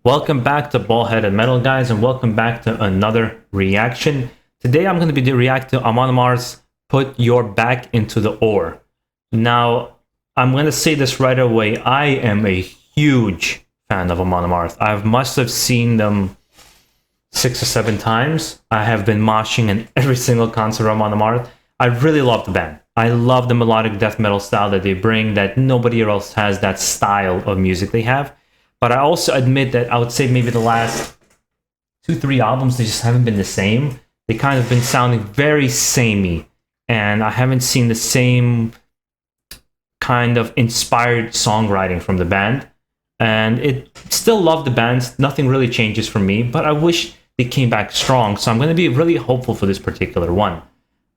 Welcome back to BaldHeaded Metal, guys, and welcome back to another reaction. Today I'm going to be reacting to Amon Amarth's Put Your Back into the Ore. Now, I'm going to say this right away. I am a huge fan of Amon Amarth. I must have seen them 6 or 7 times. I have been moshing in every single concert of Amon Amarth. I really love the band. I love the melodic death metal style that they bring, that nobody else has that style of music they have. But I also admit that I would say maybe the last 2-3 albums, they just haven't been the same. They kind of been sounding very samey, and I haven't seen the same kind of inspired songwriting from the band. And it still love the band. Nothing really changes for me, but I wish they came back strong. So I'm going to be really hopeful for this particular one.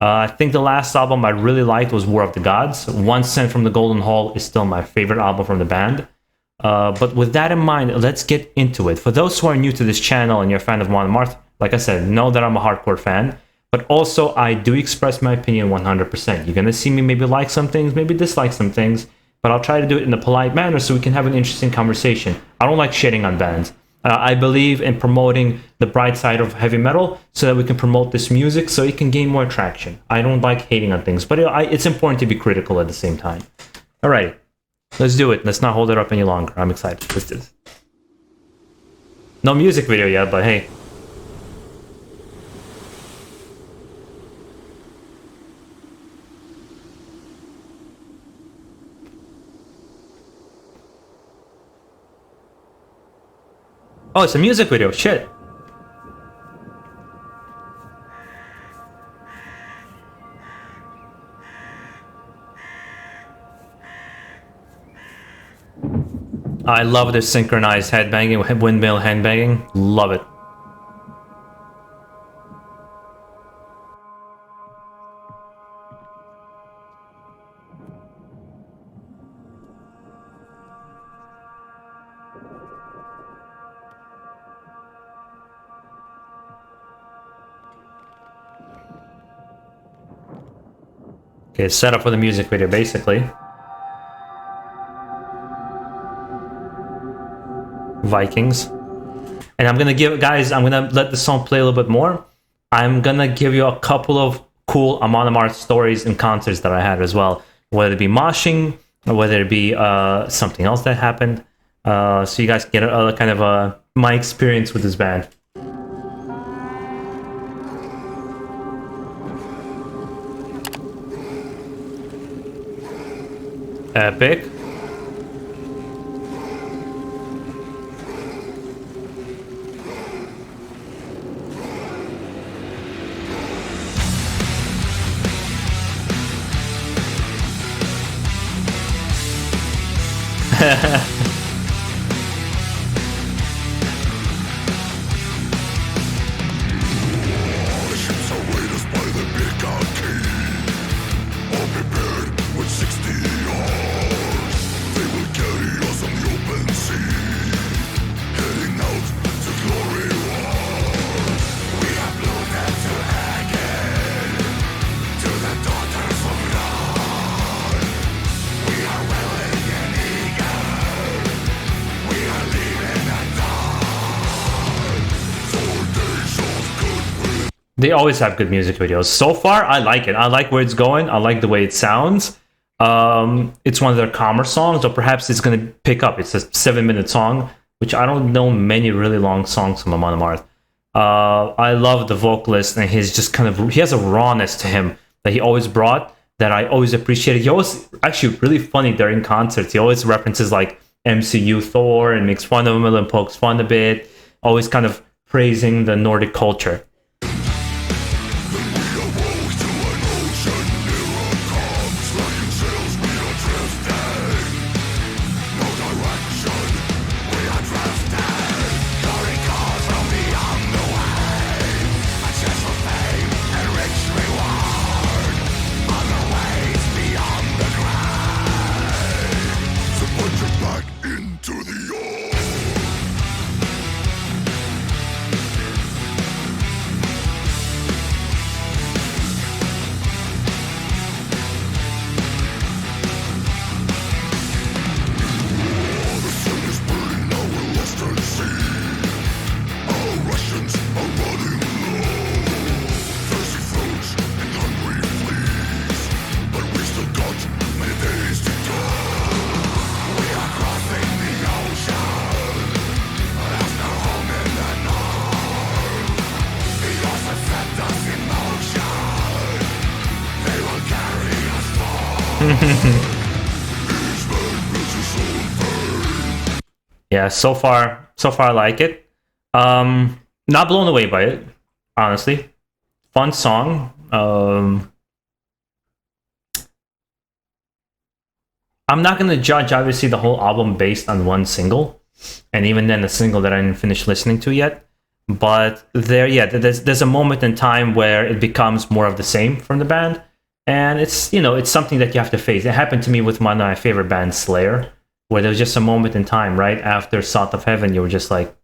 I think the last album I really liked was War of the Gods. One Cent from the Golden Hall is still my favorite album from the band. But with that in mind, let's get into it. For those who are new to this channel and you're a fan of Amon Amarth, like I said, know that I'm a hardcore fan. But also, I do express my opinion 100%. You're going to see me maybe like some things, maybe dislike some things. But I'll try to do it in a polite manner so we can have an interesting conversation. I don't like shitting on bands. I believe in promoting the bright side of heavy metal so that we can promote this music so it can gain more traction. I don't like hating on things, but it's important to be critical at the same time. Alright, let's do it. Let's not hold it up any longer. I'm excited. Let's do this. No music video yet, but hey. Oh, it's a music video. Shit. I love this synchronized headbanging, windmill headbanging. Love it. Okay, set up for the music video, basically. Vikings. And I'm gonna give, guys, I'm gonna let the song play a little bit more. I'm gonna give you a couple of cool Amon Amarth stories and concerts that I had as well. Whether it be moshing, or whether it be something else that happened. So you guys get a kind of my experience with this band. Epic. They always have good music videos. So far, I like it. I like where it's going. I like the way it sounds. It's one of their calmer songs, or perhaps it's going to pick up. It's a 7-minute song, which I don't know many really long songs from Amon Amarth. I love the vocalist, and he's just kind of, he has a rawness to him that he always brought that I always appreciated. He always, actually really funny during concerts, he always references like MCU Thor and makes fun of him and pokes fun a bit, always kind of praising the Nordic culture. Yeah, so far I like it. Not blown away by it, honestly. Fun song. I'm not gonna judge obviously the whole album based on one single, and even then the single that I didn't finish listening to yet. But there's a moment in time where it becomes more of the same from the band, and it's something that you have to face. It happened to me with one of my favorite bands, Slayer, where there was just a moment in time right after South of Heaven, you were just like,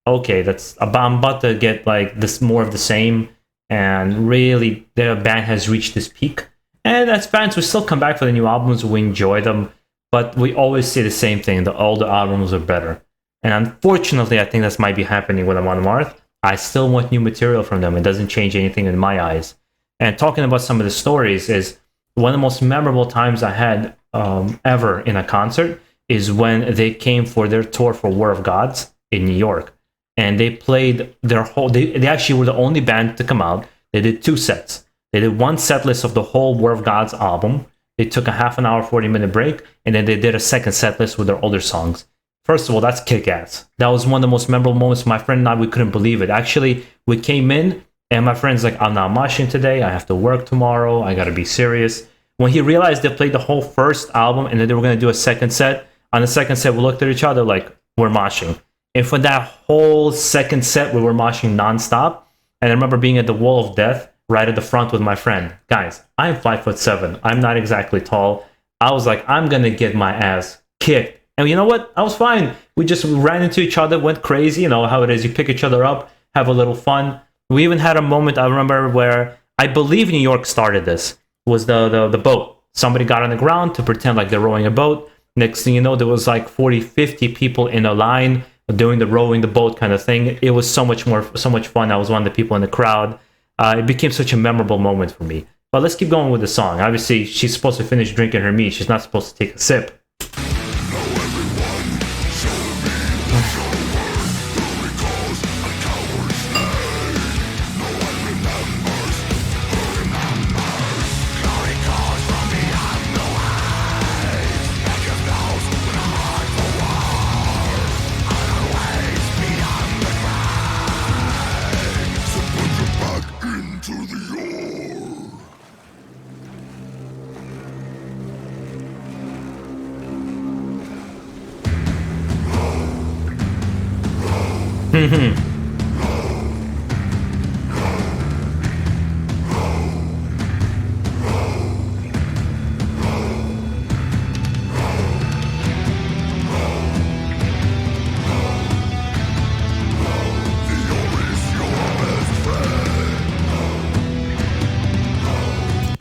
okay, I'm about to get like this more of the same, and really the band has reached this peak. And as fans, we still come back for the new albums, we enjoy them, but we always say the same thing: the older albums are better. And unfortunately, I think that might be happening with Amon Amarth. I still want new material from them. It doesn't change anything in my eyes. And talking about some of the stories, is one of the most memorable times I had ever in a concert is when they came for their tour for War of Gods in New York. And they played their whole... They actually were the only band to come out. They did 2 sets. They did one set list of the whole War of Gods album. They took a half an hour, 40-minute break, and then they did a second set list with their older songs. First of all, that's kick-ass. That was one of the most memorable moments. My friend and I, we couldn't believe it. Actually, we came in, and my friend's like, I'm not moshing today. I have to work tomorrow. I got to be serious. When he realized they played the whole first album, and then they were going to do a second set, on the second set, we looked at each other like, we're moshing. And for that whole second set, we were moshing nonstop. And I remember being at the Wall of Death, right at the front with my friend. Guys, I'm 5'7". I'm not exactly tall. I was like, I'm going to get my ass kicked. And you know what? I was fine. We just ran into each other, went crazy. You know how it is. You pick each other up, have a little fun. We even had a moment, I remember, where I believe New York started this. Was the boat. Somebody got on the ground to pretend like they're rowing a boat. Next thing you know, there was like 40, 50 people in a line doing the rowing the boat kind of thing. It was so much fun. I was one of the people in the crowd. It became such a memorable moment for me. But let's keep going with the song. Obviously, she's supposed to finish drinking her meat. She's not supposed to take a sip.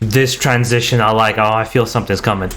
This transition, I like. Oh, I feel something's coming.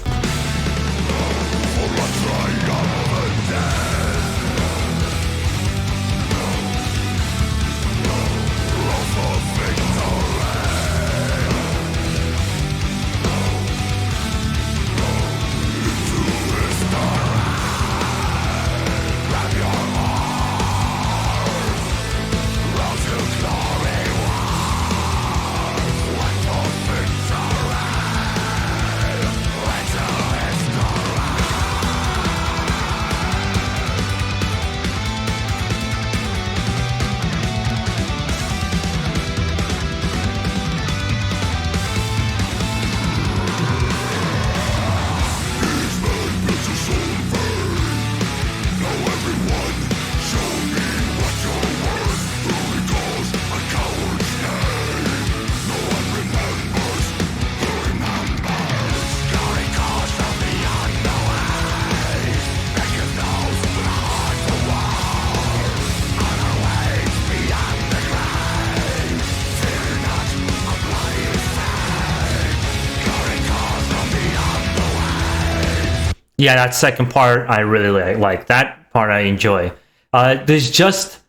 Yeah, that second part I really like. That part I enjoy. There's just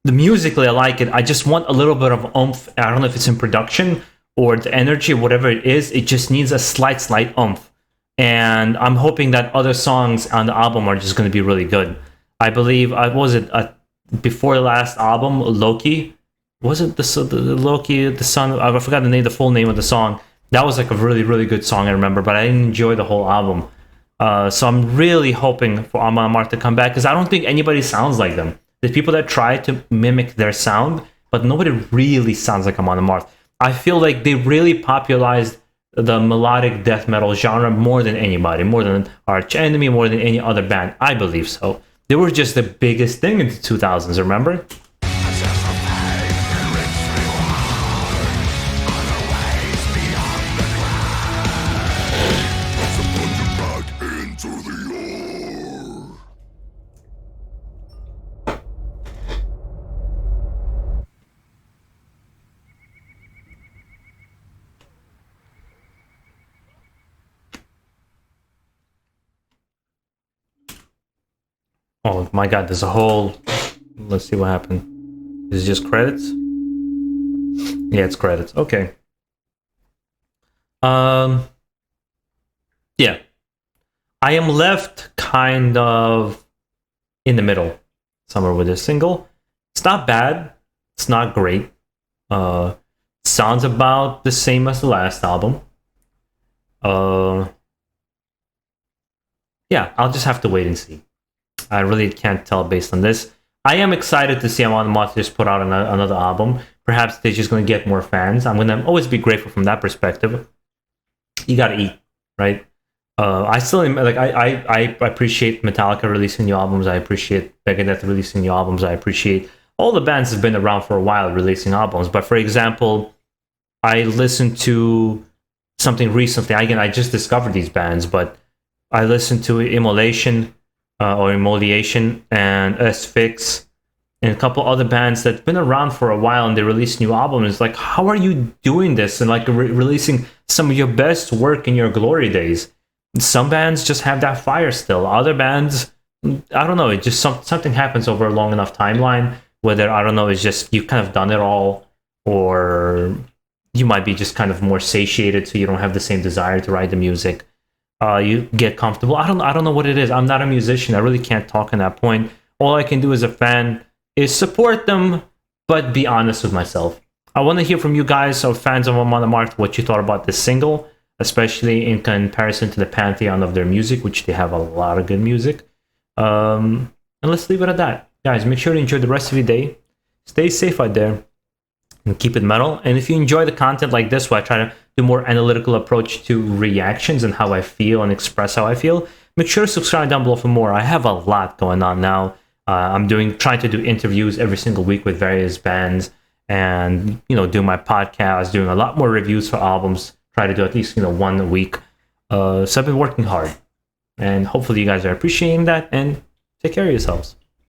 the musically I like it. I just want a little bit of oomph. I don't know if it's in production or the energy, whatever it is. It just needs a slight oomph. And I'm hoping that other songs on the album are just going to be really good. I believe, before the last album, Loki? Was it the Loki, the son? I forgot the full name of the song. That was like a really, really good song, I remember, but I didn't enjoy the whole album. So I'm really hoping for Amon Amarth to come back, because I don't think anybody sounds like them. There's people that try to mimic their sound, but nobody really sounds like Amon Amarth. I feel like they really popularized the melodic death metal genre more than anybody, more than Arch Enemy, more than any other band. I believe so. They were just the biggest thing in the 2000s, remember? Oh my god, there's a whole... Let's see what happened. Is it just credits? Yeah, it's credits. Okay. Yeah. I am left kind of in the middle, somewhere with this single. It's not bad. It's not great. Sounds about the same as the last album. Yeah, I'll just have to wait and see. I really can't tell based on this. I am excited to see Amon Amarth just put out another album. Perhaps they're just going to get more fans. I'm going to always be grateful from that perspective. You got to eat, right? I still like. I appreciate Metallica releasing new albums. I appreciate Megadeth releasing new albums. I appreciate all the bands have been around for a while releasing albums. But for example, I listened to something recently. Again, I just discovered these bands, but I listened to Immolation or Immolation and S-Fix and a couple other bands that've been around for a while, and they release new albums. It's like, how are you doing this and like releasing some of your best work in your glory days? Some bands just have that fire still. Other bands, I don't know. It just something happens over a long enough timeline. Whether, I don't know, it's just you've kind of done it all, or you might be just kind of more satiated, so you don't have the same desire to write the music. You get comfortable. I don't know what it is. I'm not a musician. I really can't talk on that point. All I can do as a fan is support them, but be honest with myself. I want to hear from you guys, or fans of Amon Amarth, what you thought about this single, especially in comparison to the pantheon of their music, which they have a lot of good music. And let's leave it at that. Guys, make sure to enjoy the rest of your day. Stay safe out there and keep it metal. And if you enjoy the content like this, where I try to do more analytical approach to reactions and how I feel and express how I feel, make sure to subscribe down below for more. I have a lot going on now. I'm trying to do interviews every single week with various bands, and do my podcast, doing a lot more reviews for albums. Try to do at least one a week. So I've been working hard, and hopefully you guys are appreciating that. And take care of yourselves.